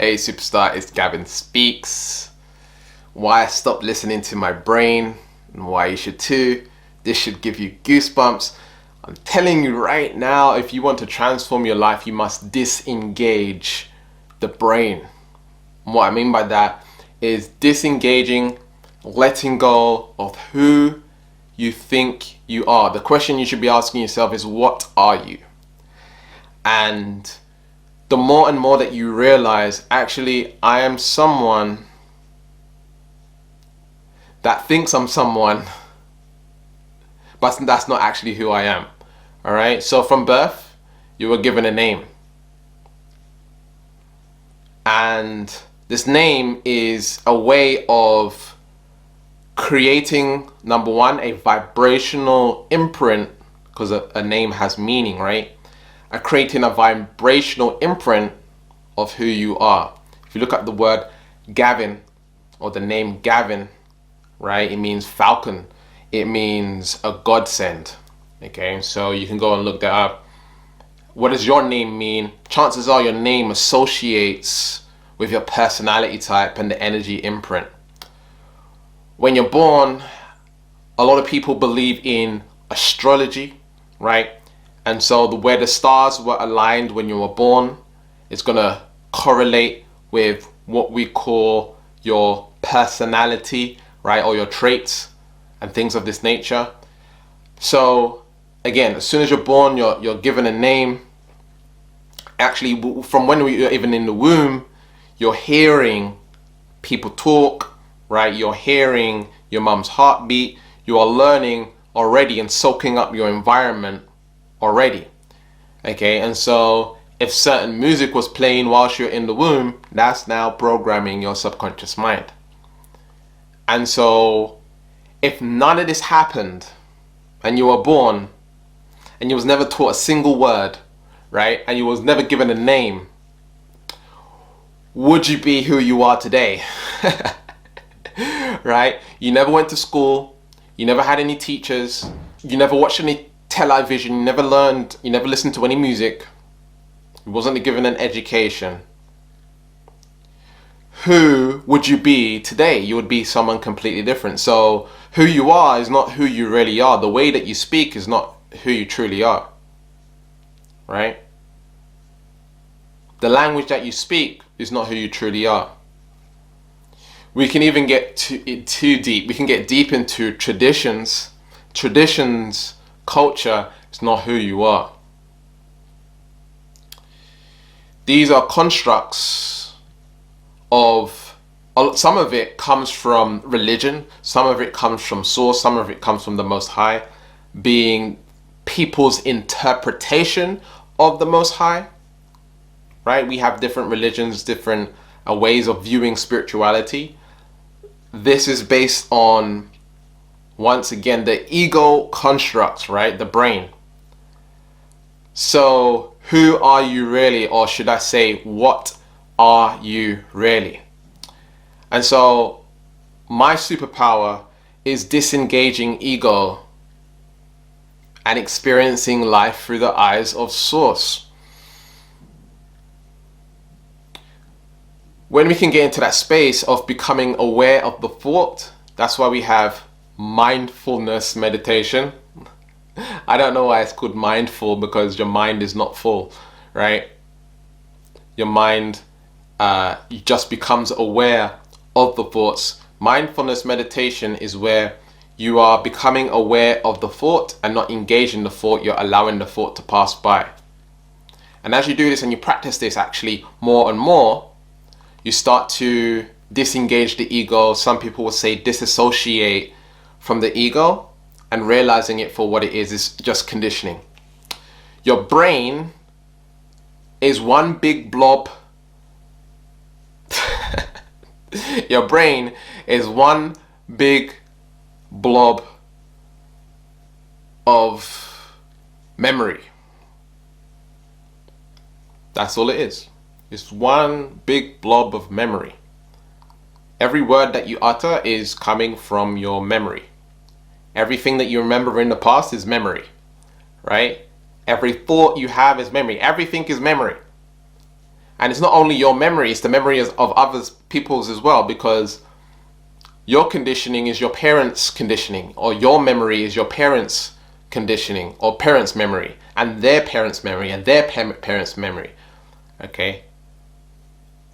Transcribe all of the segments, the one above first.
Hey superstar, it's Gavin Speaks. Why I stopped listening to my brain and why you should too. This should give you goosebumps. I'm telling you right now, if you want to transform your life, you must disengage the brain. And what I mean by that is disengaging, letting go of who you think you are. The question you should be asking yourself is, what are you? And the more and more that you realize, actually, I am someone that thinks I'm someone, but that's not actually who I am. All right. So from birth, you were given a name. And this name is a way of creating, number one, a vibrational imprint, because a name has meaning, right? Creating a vibrational imprint of who you are. If you look at the word Gavin, or the name Gavin, right, it means falcon. It means a godsend. Okay, so you can go and look that up. What does your name mean? Chances are your name associates with your personality type and the energy imprint. When you're born, a lot of people believe in astrology, right? And so where the stars were aligned when you were born, it's going to correlate with what we call your personality, right? Or your traits and things of this nature. So again, as soon as you're born, you're given a name. Actually, from when you're even in the womb, you're hearing people talk, right? You're hearing your mom's heartbeat. You are learning already and soaking up your environment already. Okay, and so if certain music was playing whilst you're in the womb, that's now programming your subconscious mind. And so if none of this happened and you were born and you was never taught a single word, right, and you was never given a name, would you be who you are today? Right? You never went to school, you never had any teachers, you never watched any television, you never learned, you never listened to any music, you wasn't given an education. Who would you be today? You would be someone completely different. So who you are is not who you really are. The way that you speak is not who you truly are, right? The language that you speak is not who you truly are. We can even get too deep. We can get deep into traditions. Culture is not who you are. These are constructs of, some of it comes from religion, some of it comes from source, some of it comes from the Most High, being people's interpretation of the Most High, right? We have different religions, different ways of viewing spirituality. This is based on, once again, the ego constructs, right? The brain. So who are you really? Or should I say, what are you really? And so my superpower is disengaging ego and experiencing life through the eyes of source. When we can get into that space of becoming aware of the thought, that's why we have mindfulness meditation. I don't know why it's called mindful, because your mind is not full, right? Your mind just becomes aware of the thoughts. Mindfulness meditation is where you are becoming aware of the thought and not engaging the thought. You're allowing the thought to pass by. And as you do this and you practice this actually more and more, you start to disengage the ego. Some people will say disassociate from the ego, and realizing it for what it is just conditioning. Your brain is one big blob. Your brain is one big blob of memory. That's all it is. It's one big blob of memory. Every word that you utter is coming from your memory. Everything that you remember in the past is memory, right? Every thought you have is memory. Everything is memory. And it's not only your memory, it's the memory of others, people's as well, because your conditioning is your parents' conditioning, or your memory is your parents' conditioning, or parents' memory, and their parents' memory, and their parents' memory. Okay?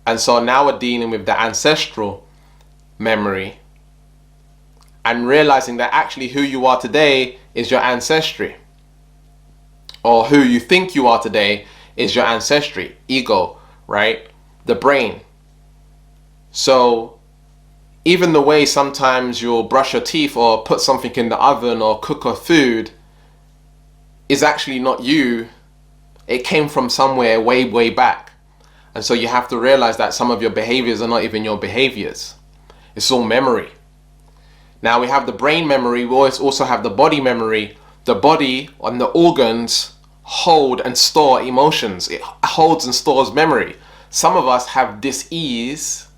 And so now we're dealing with the ancestral memory and realizing that actually who you are today is your ancestry. Or who you think you are today is your ancestry, ego, right? The brain. So even the way sometimes you'll brush your teeth or put something in the oven or cook a food is actually not you. It came from somewhere way, way back. And so you have to realize that some of your behaviors are not even your behaviors. It's all memory. Now we have the brain memory. We always also have the body memory. The body and the organs hold and store emotions. It holds and stores memory. Some of us have dis-ease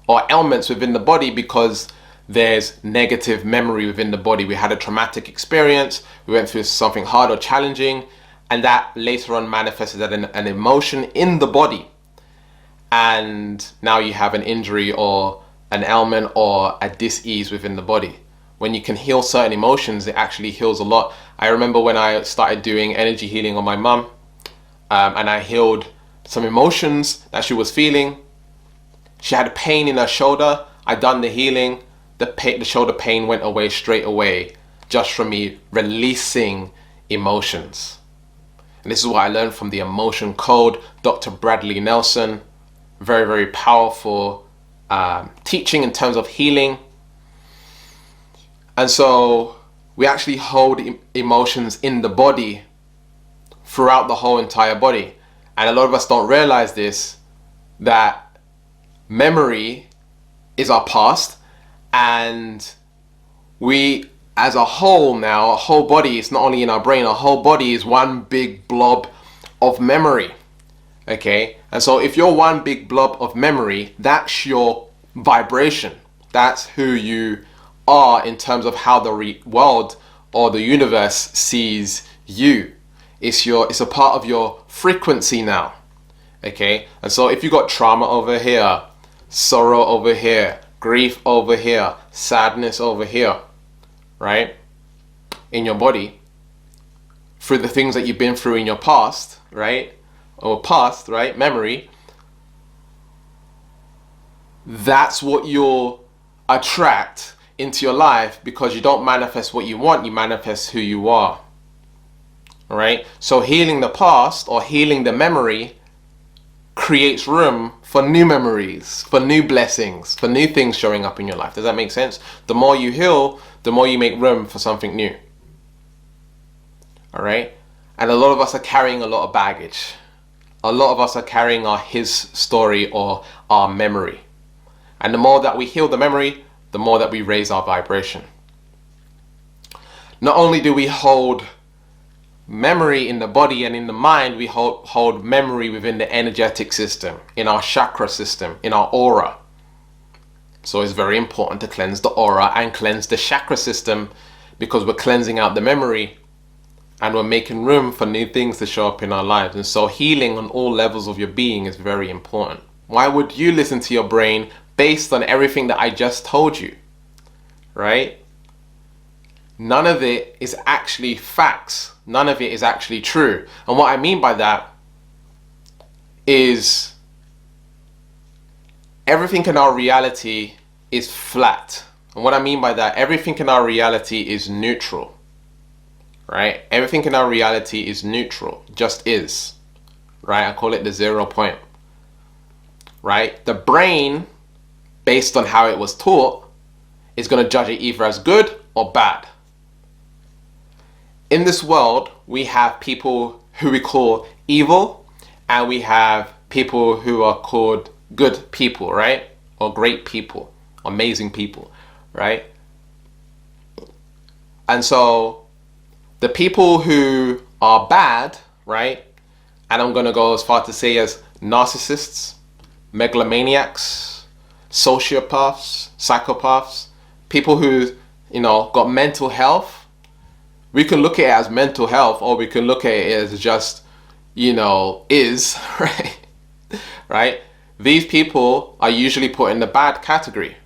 or ailments within the body because there's negative memory within the body. We had a traumatic experience, we went through something hard or challenging, and that later on manifested as an emotion in the body. And now you have an injury or an ailment or a dis-ease within the body. When you can heal certain emotions, it actually heals a lot. I remember when I started doing energy healing on my mum, and I healed some emotions that she was feeling. She had pain in her shoulder. I done the healing. The shoulder pain went away straight away just from me releasing emotions. And this is what I learned from the Emotion Code, Dr. Bradley Nelson. Very, very powerful teaching in terms of healing. And so we actually hold emotions in the body throughout the whole entire body. And a lot of us don't realize this, that memory is our past, and we as a whole now, our whole body, it's not only in our brain, our whole body is one big blob of memory. Okay? And so if you're one big blob of memory, that's your vibration. That's who you are in terms of how the world or the universe sees you. It's a part of your frequency now. Okay? And so if you got trauma over here, sorrow over here, grief over here, sadness over here, right? In your body, through the things that you've been through in your past, right? Or past, right? Memory. That's what you'll attract into your life, because you don't manifest what you want, you manifest who you are. All right? So healing the past or healing the memory creates room for new memories, for new blessings, for new things showing up in your life. Does that make sense? The more you heal, the more you make room for something new. All right? And a lot of us are carrying a lot of baggage. A lot of us are carrying his story or our memory. And the more that we heal the memory, the more that we raise our vibration. Not only do we hold memory in the body and in the mind, we hold memory within the energetic system, in our chakra system, in our aura. So it's very important to cleanse the aura and cleanse the chakra system, because we're cleansing out the memory and we're making room for new things to show up in our lives. And so healing on all levels of your being is very important. Why would you listen to your brain based on everything that I just told you? Right? None of it is actually facts. None of it is actually true. And what I mean by that is everything in our reality is flat. And what I mean by that, everything in our reality is neutral. Right? Everything in our reality is neutral, just is. Right? I call it the 0 point. Right? The brain, based on how it was taught, is going to judge it either as good or bad. In this world, we have people who we call evil, and we have people who are called good people, right? Or great people, amazing people, right? And so the people who are bad, right? And I'm going to go as far to say as narcissists, megalomaniacs, sociopaths, psychopaths, people who, got mental health. We can look at it as mental health, or we can look at it as just, is, right? right? These people are usually put in the bad category.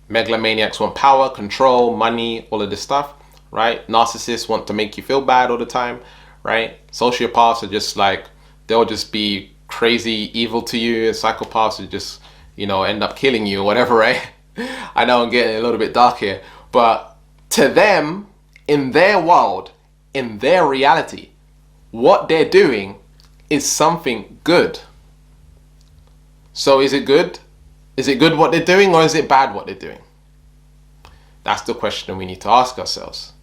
Megalomaniacs want power, control, money, all of this stuff, right? Narcissists want to make you feel bad all the time, right? Sociopaths are just like, they'll just be crazy evil to you. Psychopaths will just, end up killing you or whatever, right? I know I'm getting a little bit dark here, but to them, in their world, in their reality, what they're doing is something good. So is it good? Is it good what they're doing, or is it bad what they're doing? That's the question we need to ask ourselves.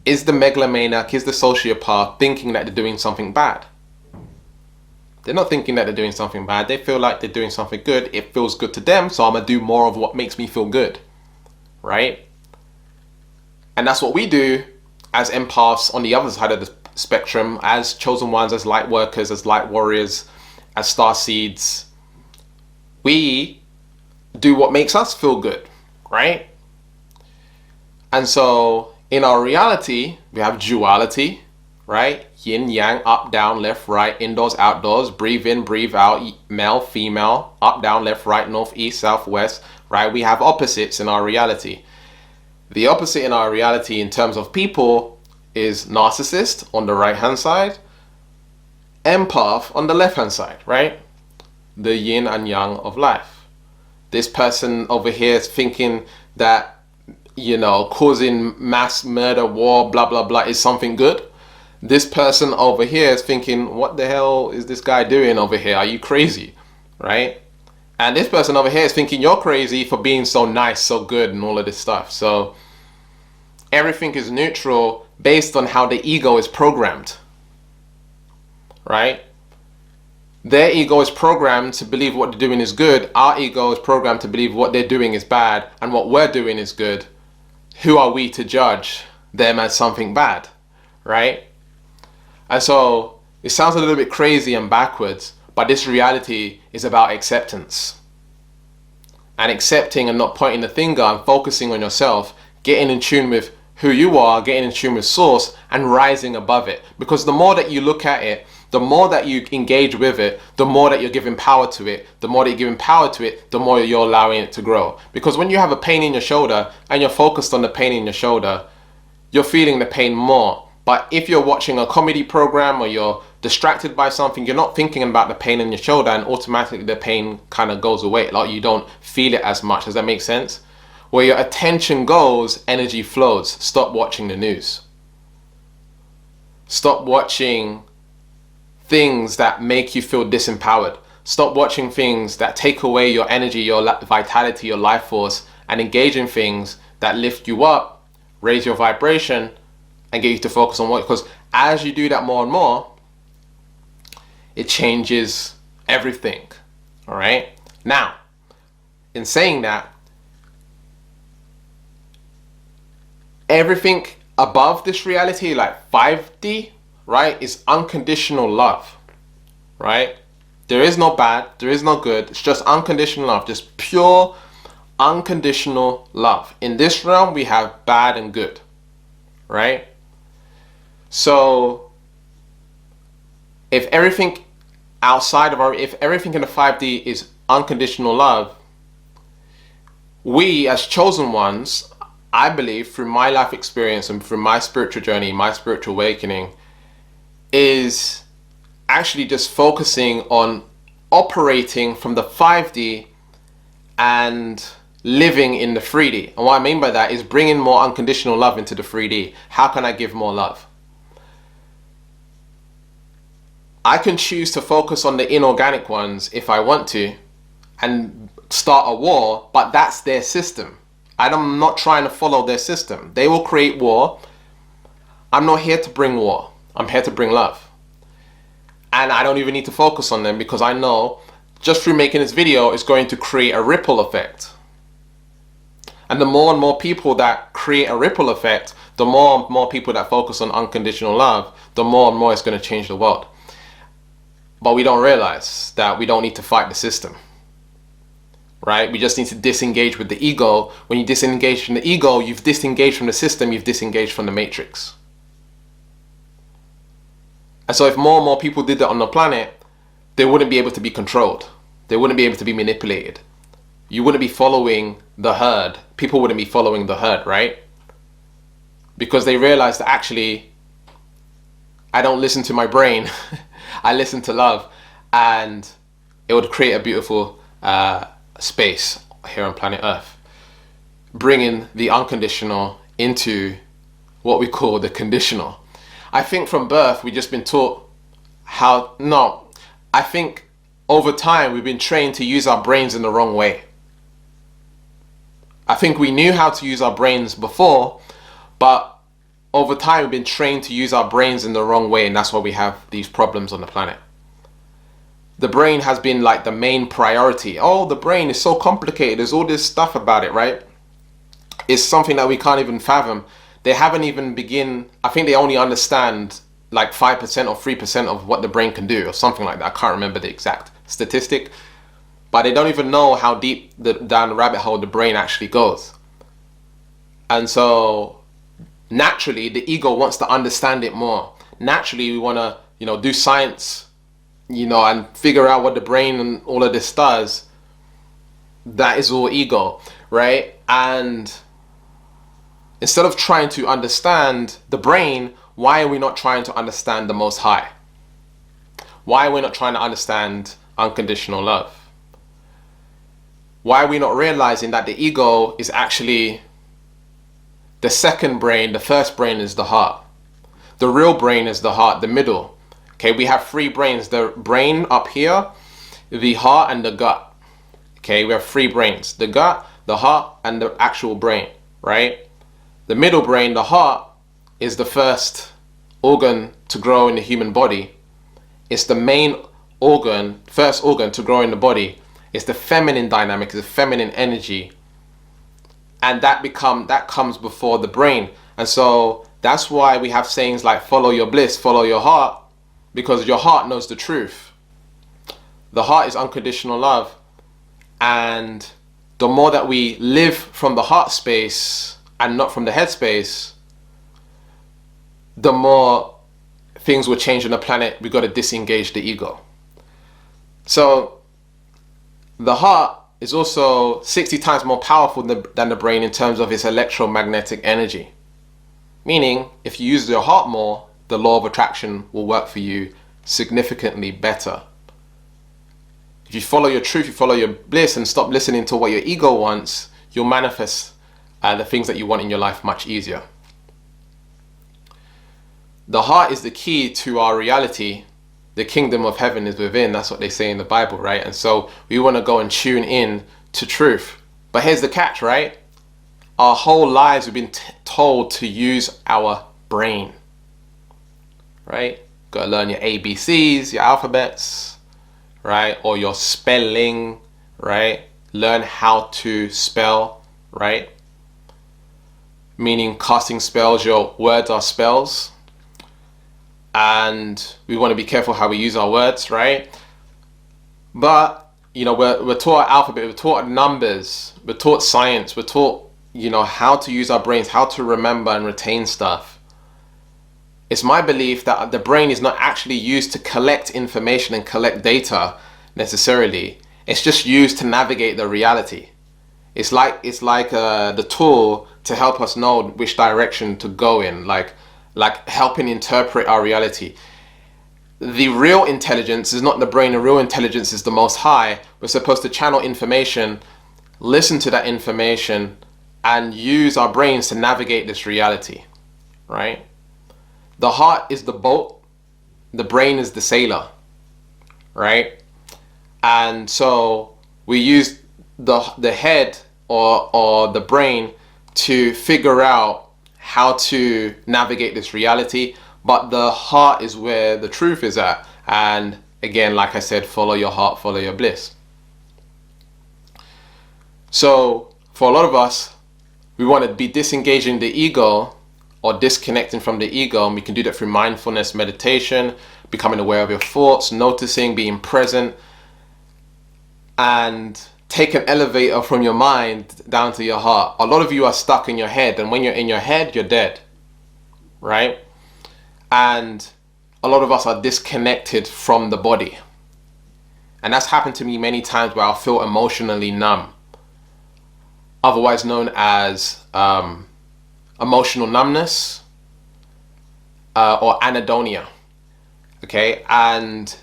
Is the megalomaniac, is the sociopath thinking that they're doing something bad? They're not thinking that they're doing something bad. They feel like they're doing something good. It feels good to them, so I'm going to do more of what makes me feel good, right? And that's what we do as empaths on the other side of the spectrum, as chosen ones, as light workers, as light warriors, as star seeds. We do what makes us feel good, right? And so in our reality, we have duality, right? Yin, yang, up, down, left, right, indoors, outdoors, breathe in, breathe out, male, female, up, down, left, right, north, east, south, west, right? We have opposites in our reality. The opposite in our reality in terms of people is narcissist on the right hand side, empath on the left hand side, right? The yin and yang of life. This person over here is thinking that, causing mass murder, war, blah, blah, blah is something good. This person over here is thinking, what the hell is this guy doing over here? Are you crazy? Right? And this person over here is thinking you're crazy for being so nice, so good, and all of this stuff. So everything is neutral based on how the ego is programmed. Right? Their ego is programmed to believe what they're doing is good. Our ego is programmed to believe what they're doing is bad, and what we're doing is good. Who are we to judge them as something bad? Right? And so it sounds a little bit crazy and backwards, but this reality is about acceptance. And accepting and not pointing the finger and focusing on yourself, getting in tune with who you are, getting in tune with source, and rising above it. Because the more that you look at it, the more that you engage with it, the more that you're giving power to it. The more that you're giving power to it, the more you're allowing it to grow. Because when you have a pain in your shoulder and you're focused on the pain in your shoulder, you're feeling the pain more. But if you're watching a comedy program or you're distracted by something, you're not thinking about the pain in your shoulder, and automatically the pain kind of goes away. Like you don't feel it as much. Does that make sense? Where your attention goes, energy flows. Stop watching the news. Stop watching things that make you feel disempowered. Stop watching things that take away your energy, your vitality, your life force, and engage in things that lift you up, raise your vibration, and get you to focus on what, because as you do that more and more, it changes everything. All right. Now, in saying that, everything above this reality, like 5D, right, is unconditional love, right? There is no bad, there is no good. It's just unconditional love, just pure unconditional love. In this realm, we have bad and good, right? So if everything outside of if everything in the 5D is unconditional love, we as chosen ones, I believe, through my life experience and through my spiritual journey, my spiritual awakening, is actually just focusing on operating from the 5D and living in the 3D. And what I mean by that is bringing more unconditional love into the 3D. How can I give more love? I can choose to focus on the inorganic ones if I want to and start a war, but that's their system. I'm not trying to follow their system. They will create war. I'm not here to bring war. I'm here to bring love. And I don't even need to focus on them, because I know just through making this video is going to create a ripple effect. And the more and more people that create a ripple effect, the more and more people that focus on unconditional love, the more and more it's going to change the world. But we don't realize that we don't need to fight the system. Right? We just need to disengage with the ego. When you disengage from the ego, you've disengaged from the system, you've disengaged from the matrix. And so if more and more people did that on the planet, they wouldn't be able to be controlled. They wouldn't be able to be manipulated. You wouldn't be following the herd. People wouldn't be following the herd, right? Because they realize that actually, I don't listen to my brain. I listen to love. And it would create a beautiful space here on planet Earth, bringing the unconditional into what we call the conditional. I think from birth, we've just been taught I think over time, we've been trained to use our brains in the wrong way. I think we knew how to use our brains before, but over time, we've been trained to use our brains in the wrong way, and that's why we have these problems on the planet. The brain has been like the main priority. Oh, the brain is so complicated. There's all this stuff about it, right? It's something that we can't even fathom. They haven't even I think they only understand like 5% or 3% of what the brain can do or something like that. I can't remember the exact statistic, but they don't even know how deep down the rabbit hole the brain actually goes. And so naturally, the ego wants to understand it more. Naturally, we want to, do science, and figure out what the brain and all of this does. That is all ego, right? And instead of trying to understand the brain, why are we not trying to understand the Most High? Why are we not trying to understand unconditional love? Why are we not realizing that the ego is actually the second brain? The first brain is the heart. The real brain is the heart, the middle. Okay, we have three brains. The brain up here, the heart, and the gut. Okay, we have three brains. The gut, the heart, and the actual brain, right? The middle brain, the heart, is the first organ to grow in the human body. It's the main organ, first organ to grow in the body. It's the feminine dynamic, it's the feminine energy. And that comes before the brain. And so that's why we have sayings like follow your bliss, follow your heart, because your heart knows the truth. The heart is unconditional love. And the more that we live from the heart space and not from the head space, the more things will change on the planet. We've got to disengage the ego. So the heart is also 60 times more powerful than the brain in terms of its electromagnetic energy. Meaning, if you use your heart more, the law of attraction will work for you significantly better. If you follow your truth, you follow your bliss, and stop listening to what your ego wants, you'll manifest the things that you want in your life much easier. The heart is the key to our reality. The kingdom of heaven is within. That's what they say in the Bible, right? And so we want to go and tune in to truth. But here's the catch, right? Our whole lives we've been told to use our brain, right? Got to learn your ABCs, your alphabets, right? Or your spelling, right? Learn how to spell, right? Meaning casting spells, your words are spells. And we want to be careful how we use our words, right? But, we're taught alphabet, we're taught numbers, we're taught science, we're taught, how to use our brains, how to remember and retain stuff. It's my belief that the brain is not actually used to collect information and collect data necessarily. It's just used to navigate the reality. It's like the tool to help us know which direction to go in, like helping interpret our reality. The real intelligence is not the brain. The real intelligence is the Most High. We're supposed to channel information, listen to that information, and use our brains to navigate this reality, right? The heart is the boat. The brain is the sailor, right? And so we use the head or the brain to figure out how to navigate this reality, but the heart is where the truth is at. And again, like I said, follow your heart, follow your bliss. So for a lot of us, we want to be disengaging the ego or disconnecting from the ego, and we can do that through mindfulness meditation, becoming aware of your thoughts, noticing, being present, and take an elevator from your mind down to your heart. A lot of you are stuck in your head, and when you're in your head, you're dead, right? And a lot of us are disconnected from the body. And that's happened to me many times where I'll feel emotionally numb, otherwise known as emotional numbness or anhedonia. Okay, and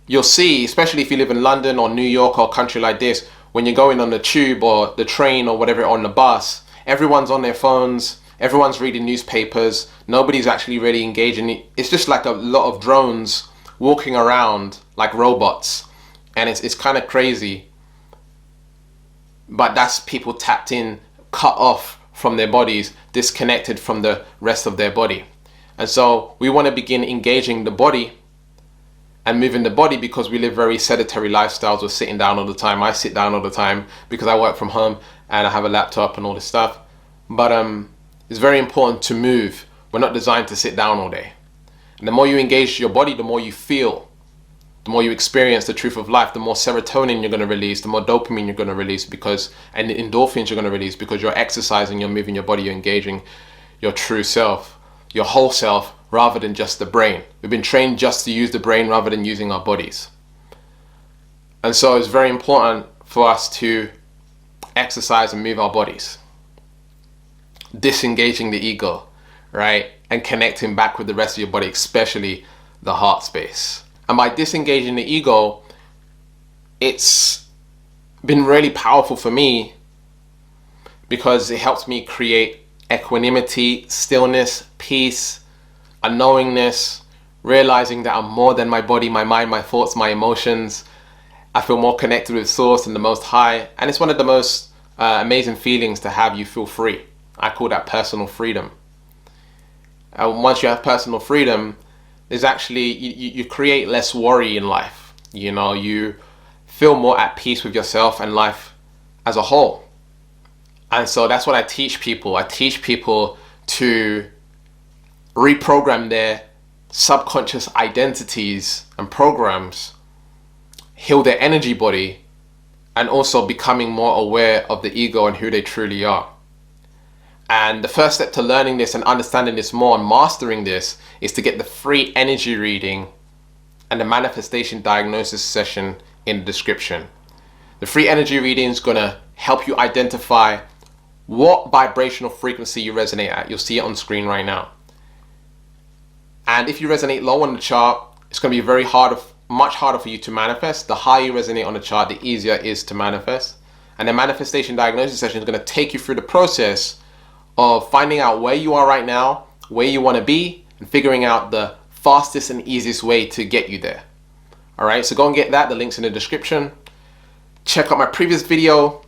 you'll see, especially if you live in London or New York or a country like this, when you're going on the tube or the train or whatever, on the bus, everyone's on their phones, everyone's reading newspapers, nobody's actually really engaging. It's just like a lot of drones walking around like robots, and it's kind of crazy. But that's people tapped in, cut off from their bodies, disconnected from the rest of their body. And so we want to begin engaging the body and moving the body, because we live very sedentary lifestyles. We're sitting down all the time. I sit down all the time because I work from home and I have a laptop and all this stuff. But it's very important to move. We're not designed to sit down all day. And the more you engage your body, the more you feel, the more you experience the truth of life, the more serotonin you're going to release, the more dopamine you're going to release, and the endorphins you're going to release, because you're exercising, you're moving your body, you're engaging your true self, your whole self, rather than just the brain. We've been trained just to use the brain rather than using our bodies. And so it's very important for us to exercise and move our bodies, disengaging the ego, right? And connecting back with the rest of your body, especially the heart space. And by disengaging the ego, it's been really powerful for me, because it helps me create equanimity, stillness, peace, a knowingness, realizing that I'm more than my body, my mind, my thoughts, my emotions. I feel more connected with Source and the Most High. And it's one of the most amazing feelings to have you feel free. I call that personal freedom. And once you have personal freedom, there's actually, you create less worry in life. You know, you feel more at peace with yourself and life as a whole. And so that's what I teach people. I teach people to reprogram their subconscious identities and programs, heal their energy body, and also becoming more aware of the ego and who they truly are. And the first step to learning this and understanding this more and mastering this is to get the free energy reading and the manifestation diagnosis session in the description. The free energy reading is going to help you identify what vibrational frequency you resonate at. You'll see it on screen right now. And if you resonate low on the chart, it's going to be much harder for you to manifest. The higher you resonate on the chart, the easier it is to manifest. And the manifestation diagnosis session is going to take you through the process of finding out where you are right now, where you want to be, and figuring out the fastest and easiest way to get you there. All right, so go and get that. The link's in the description. Check out my previous video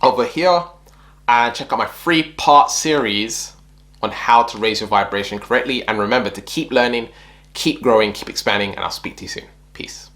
over here, and check out my 3-part series on how to raise your vibration correctly. And remember to keep learning, keep growing, keep expanding, and I'll speak to you soon. Peace.